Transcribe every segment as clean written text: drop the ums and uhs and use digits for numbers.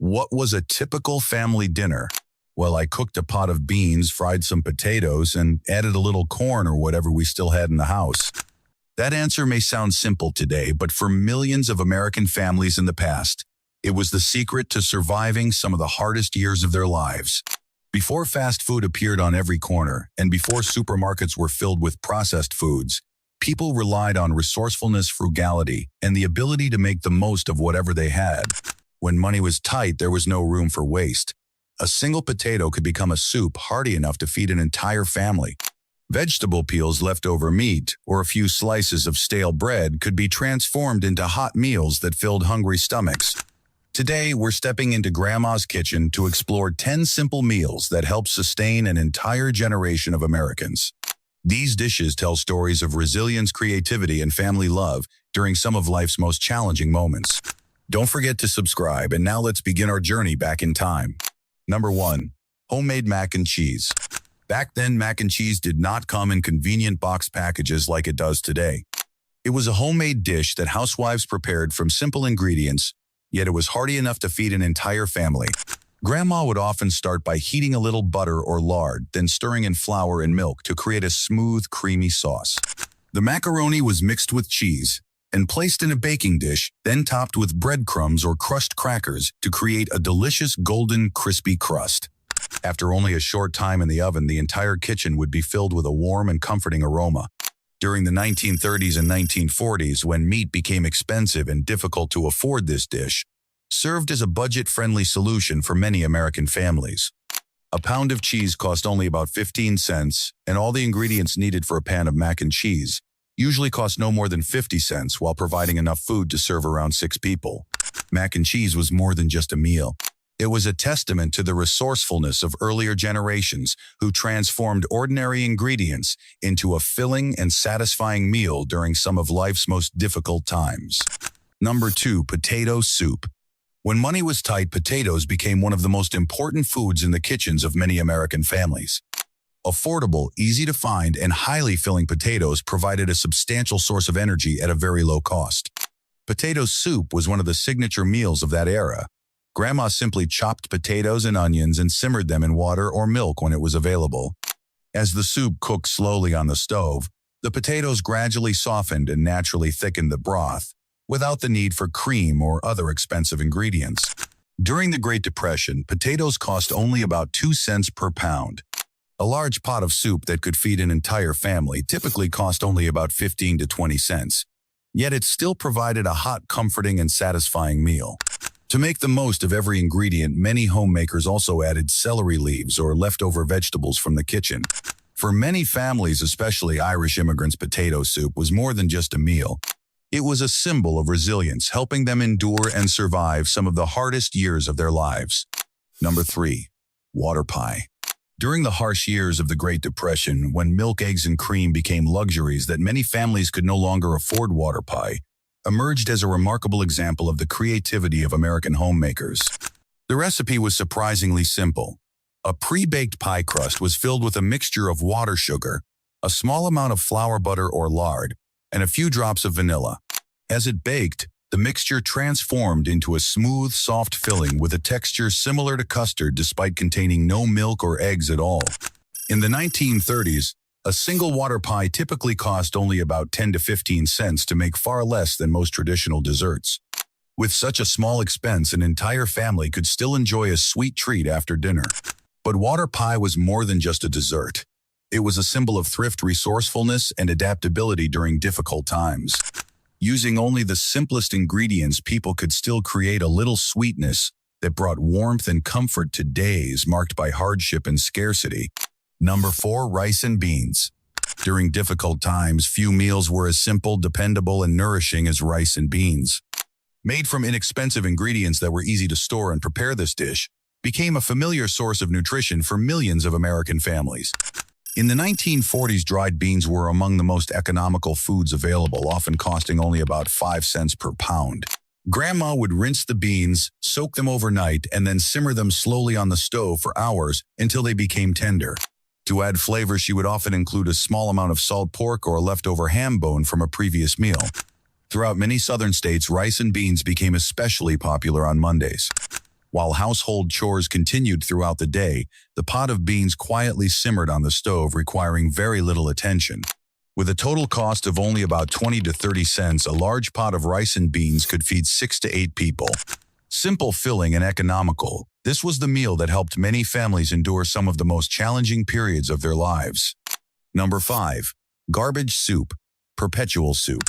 What was a typical family dinner? Well, I cooked a pot of beans, fried some potatoes, and added a little corn or whatever we still had in the house. That answer may sound simple today, but for millions of American families in the past, it was the secret to surviving some of the hardest years of their lives. Before fast food appeared on every corner, and before supermarkets were filled with processed foods, people relied on resourcefulness, frugality, and the ability to make the most of whatever they had. When money was tight, there was no room for waste. A single potato could become a soup hearty enough to feed an entire family. Vegetable peels, leftover meat, or a few slices of stale bread could be transformed into hot meals that filled hungry stomachs. Today, we're stepping into Grandma's kitchen to explore 10 simple meals that help sustain an entire generation of Americans. These dishes tell stories of resilience, creativity, and family love during some of life's most challenging moments. Don't forget to subscribe, and now let's begin our journey back in time. Number 1. Homemade mac and cheese. Back then, mac and cheese did not come in convenient box packages like it does today. It was a homemade dish that housewives prepared from simple ingredients, yet it was hearty enough to feed an entire family. Grandma would often start by heating a little butter or lard, then stirring in flour and milk to create a smooth, creamy sauce. The macaroni was mixed with cheese and placed in a baking dish, then topped with breadcrumbs or crushed crackers to create a delicious golden, crispy crust. After only a short time in the oven, the entire kitchen would be filled with a warm and comforting aroma. During the 1930s and 1940s, when meat became expensive and difficult to afford, this dish served as a budget-friendly solution for many American families. A pound of cheese cost only about 15 cents, and all the ingredients needed for a pan of mac and cheese usually cost no more than 50 cents while providing enough food to serve around 6 people. Mac and cheese was more than just a meal. It was a testament to the resourcefulness of earlier generations who transformed ordinary ingredients into a filling and satisfying meal during some of life's most difficult times. Number 2. Potato soup. When money was tight, potatoes became one of the most important foods in the kitchens of many American families. Affordable, easy to find, and highly filling potatoes provided a substantial source of energy at a very low cost. Potato soup was one of the signature meals of that era. Grandma simply chopped potatoes and onions and simmered them in water or milk when it was available. As the soup cooked slowly on the stove, the potatoes gradually softened and naturally thickened the broth, without the need for cream or other expensive ingredients. During the Great Depression, potatoes cost only about 2 cents per pound. A large pot of soup that could feed an entire family typically cost only about 15 to 20 cents. Yet it still provided a hot, comforting, and satisfying meal. To make the most of every ingredient, many homemakers also added celery leaves or leftover vegetables from the kitchen. For many families, especially Irish immigrants, potato soup was more than just a meal. It was a symbol of resilience, helping them endure and survive some of the hardest years of their lives. Number 3. Water pie. During the harsh years of the Great Depression, when milk, eggs, and cream became luxuries that many families could no longer afford, water pie emerged as a remarkable example of the creativity of American homemakers. The recipe was surprisingly simple. A pre-baked pie crust was filled with a mixture of water, sugar, a small amount of flour, butter, or lard, and a few drops of vanilla. As it baked, the mixture transformed into a smooth, soft filling with a texture similar to custard despite containing no milk or eggs at all. In the 1930s, a single water pie typically cost only about 10 to 15 cents to make, far less than most traditional desserts. With such a small expense, an entire family could still enjoy a sweet treat after dinner. But water pie was more than just a dessert. It was a symbol of thrift, resourcefulness, and adaptability during difficult times. Using only the simplest ingredients, people could still create a little sweetness that brought warmth and comfort to days marked by hardship and scarcity. Number 4. Rice and beans. During difficult times, few meals were as simple, dependable, and nourishing as rice and beans. Made from inexpensive ingredients that were easy to store and prepare, this dish became a familiar source of nutrition for millions of American families. In the 1940s, dried beans were among the most economical foods available, often costing only about 5 cents per pound. Grandma would rinse the beans, soak them overnight, and then simmer them slowly on the stove for hours until they became tender. To add flavor, she would often include a small amount of salt pork or a leftover ham bone from a previous meal. Throughout many southern states, rice and beans became especially popular on Mondays. While household chores continued throughout the day, the pot of beans quietly simmered on the stove, requiring very little attention. With a total cost of only about 20 to 30 cents, a large pot of rice and beans could feed 6 to 8 people. Simple, filling, and economical, this was the meal that helped many families endure some of the most challenging periods of their lives. Number 5. Garbage soup, perpetual soup.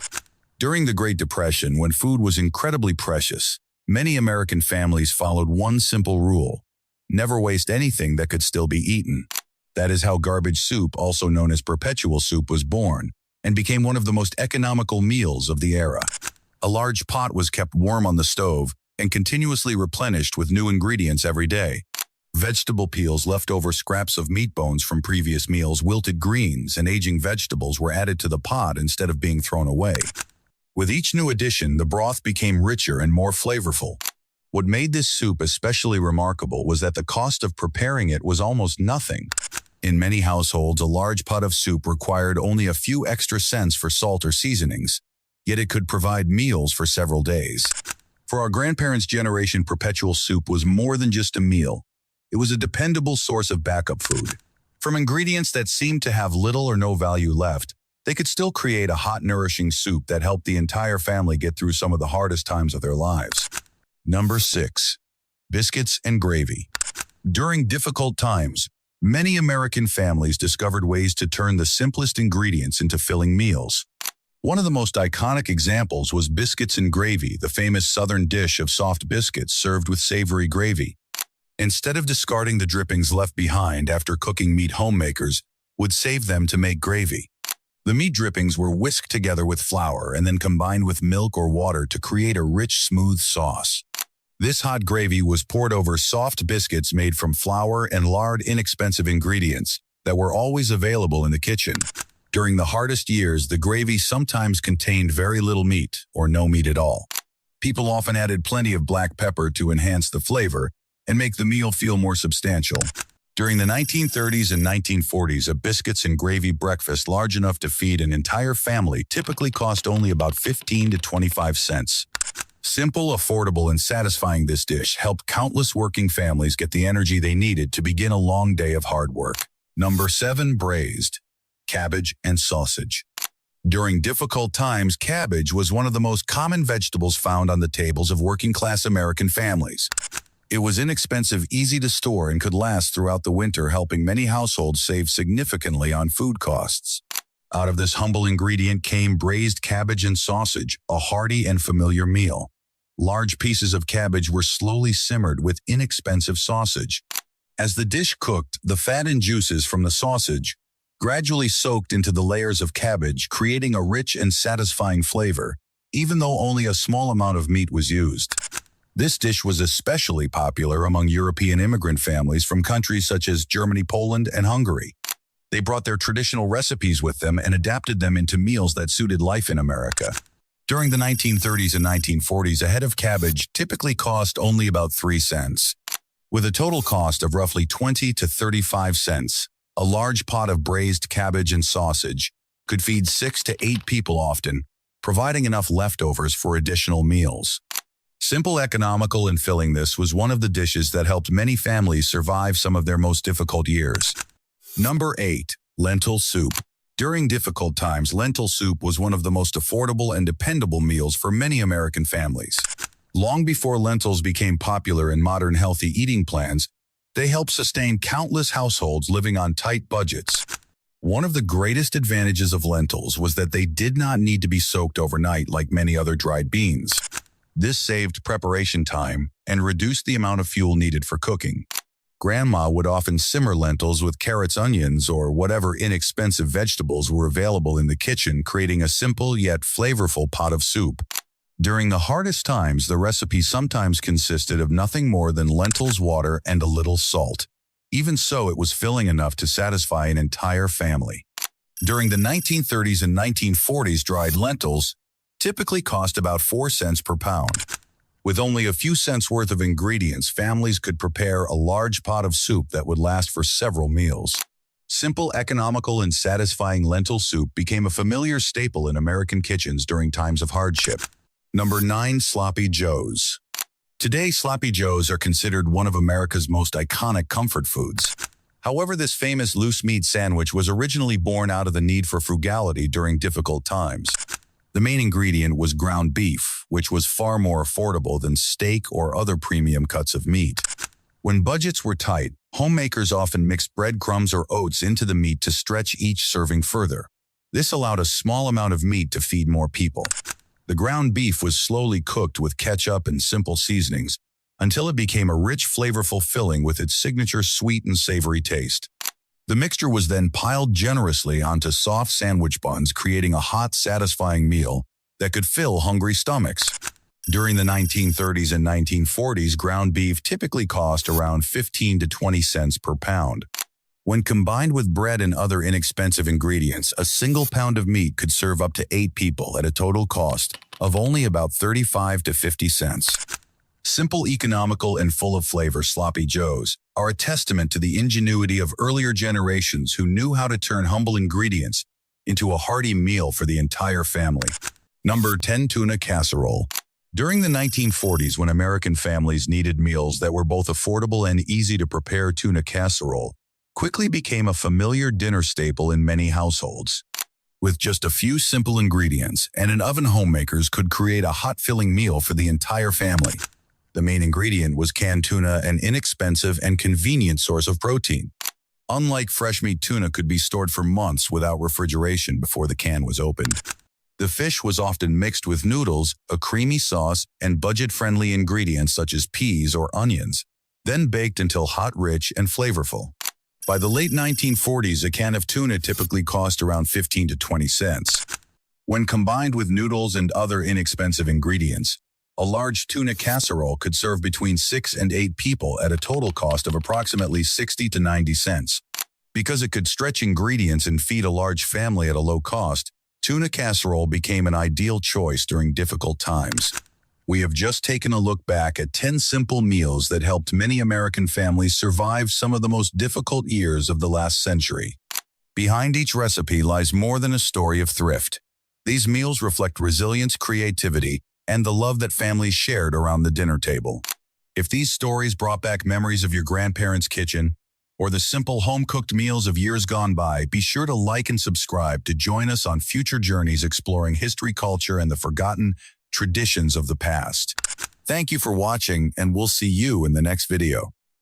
During the Great Depression, when food was incredibly precious, many American families followed one simple rule: never waste anything that could still be eaten. That is how garbage soup, also known as perpetual soup, was born and became one of the most economical meals of the era. A large pot was kept warm on the stove and continuously replenished with new ingredients every day. Vegetable peels, leftover scraps of meat bones from previous meals, wilted greens, and aging vegetables were added to the pot instead of being thrown away. With each new addition, the broth became richer and more flavorful. What made this soup especially remarkable was that the cost of preparing it was almost nothing. In many households, a large pot of soup required only a few extra cents for salt or seasonings, yet it could provide meals for several days. For our grandparents' generation, perpetual soup was more than just a meal. It was a dependable source of backup food. From ingredients that seemed to have little or no value left, they could still create a hot, nourishing soup that helped the entire family get through some of the hardest times of their lives. Number 6. Biscuits and gravy. During difficult times, many American families discovered ways to turn the simplest ingredients into filling meals. One of the most iconic examples was biscuits and gravy, the famous Southern dish of soft biscuits served with savory gravy. Instead of discarding the drippings left behind after cooking meat, homemakers would save them to make gravy. The meat drippings were whisked together with flour and then combined with milk or water to create a rich, smooth sauce. This hot gravy was poured over soft biscuits made from flour and lard, inexpensive ingredients that were always available in the kitchen. During the hardest years, the gravy sometimes contained very little meat or no meat at all. People often added plenty of black pepper to enhance the flavor and make the meal feel more substantial. During the 1930s and 1940s, a biscuits and gravy breakfast large enough to feed an entire family typically cost only about 15 to 25 cents. Simple, affordable, and satisfying, this dish helped countless working families get the energy they needed to begin a long day of hard work. Number 7. Braised, cabbage and sausage. During difficult times, cabbage was one of the most common vegetables found on the tables of working-class American families. It was inexpensive, easy to store, and could last throughout the winter, helping many households save significantly on food costs. Out of this humble ingredient came braised cabbage and sausage, a hearty and familiar meal. Large pieces of cabbage were slowly simmered with inexpensive sausage. As the dish cooked, the fat and juices from the sausage gradually soaked into the layers of cabbage, creating a rich and satisfying flavor, even though only a small amount of meat was used. This dish was especially popular among European immigrant families from countries such as Germany, Poland, and Hungary. They brought their traditional recipes with them and adapted them into meals that suited life in America. During the 1930s and 1940s, a head of cabbage typically cost only about 3 cents. With a total cost of roughly 20 to 35 cents, a large pot of braised cabbage and sausage could feed 6 to 8 people often, providing enough leftovers for additional meals. Simple, economical, and filling, this was one of the dishes that helped many families survive some of their most difficult years. Number 8. Lentil soup. During difficult times, lentil soup was one of the most affordable and dependable meals for many American families. Long before lentils became popular in modern healthy eating plans, they helped sustain countless households living on tight budgets. One of the greatest advantages of lentils was that they did not need to be soaked overnight like many other dried beans. This saved preparation time and reduced the amount of fuel needed for cooking. Grandma would often simmer lentils with carrots, onions, or whatever inexpensive vegetables were available in the kitchen, creating a simple yet flavorful pot of soup. During the hardest times, the recipe sometimes consisted of nothing more than lentils, water, and a little salt. Even so, it was filling enough to satisfy an entire family. During the 1930s and 1940s, dried lentils typically cost about 4 cents per pound. With only a few cents worth of ingredients, families could prepare a large pot of soup that would last for several meals. Simple, economical, and satisfying lentil soup became a familiar staple in American kitchens during times of hardship. Number 9. Sloppy joes. Today, sloppy joes are considered one of America's most iconic comfort foods. However, this famous loose meat sandwich was originally born out of the need for frugality during difficult times. The main ingredient was ground beef, which was far more affordable than steak or other premium cuts of meat. When budgets were tight, homemakers often mixed breadcrumbs or oats into the meat to stretch each serving further. This allowed a small amount of meat to feed more people. The ground beef was slowly cooked with ketchup and simple seasonings until it became a rich, flavorful filling with its signature sweet and savory taste. The mixture was then piled generously onto soft sandwich buns, creating a hot, satisfying meal that could fill hungry stomachs. During the 1930s and 1940s, ground beef typically cost around 15 to 20 cents per pound. When combined with bread and other inexpensive ingredients, a single pound of meat could serve up to 8 people at a total cost of only about 35 to 50 cents. Simple, economical, and full of flavor sloppy joes are a testament to the ingenuity of earlier generations who knew how to turn humble ingredients into a hearty meal for the entire family. Number 10. Tuna casserole. During the 1940s, when American families needed meals that were both affordable and easy to prepare, tuna casserole quickly became a familiar dinner staple in many households. With just a few simple ingredients and an oven, homemakers could create a hot-filling meal for the entire family. The main ingredient was canned tuna, an inexpensive and convenient source of protein. Unlike fresh meat, tuna could be stored for months without refrigeration before the can was opened. The fish was often mixed with noodles, a creamy sauce, and budget-friendly ingredients such as peas or onions, then baked until hot, rich, and flavorful. By the late 1940s, a can of tuna typically cost around 15 to 20 cents. When combined with noodles and other inexpensive ingredients, a large tuna casserole could serve between 6 and 8 people at a total cost of approximately 60 to 90 cents. Because it could stretch ingredients and feed a large family at a low cost, tuna casserole became an ideal choice during difficult times. We have just taken a look back at 10 simple meals that helped many American families survive some of the most difficult years of the last century. Behind each recipe lies more than a story of thrift. These meals reflect resilience, creativity, and the love that families shared around the dinner table. If these stories brought back memories of your grandparents' kitchen or the simple home-cooked meals of years gone by, be sure to like and subscribe to join us on future journeys exploring history, culture, and the forgotten traditions of the past. Thank you for watching, and we'll see you in the next video.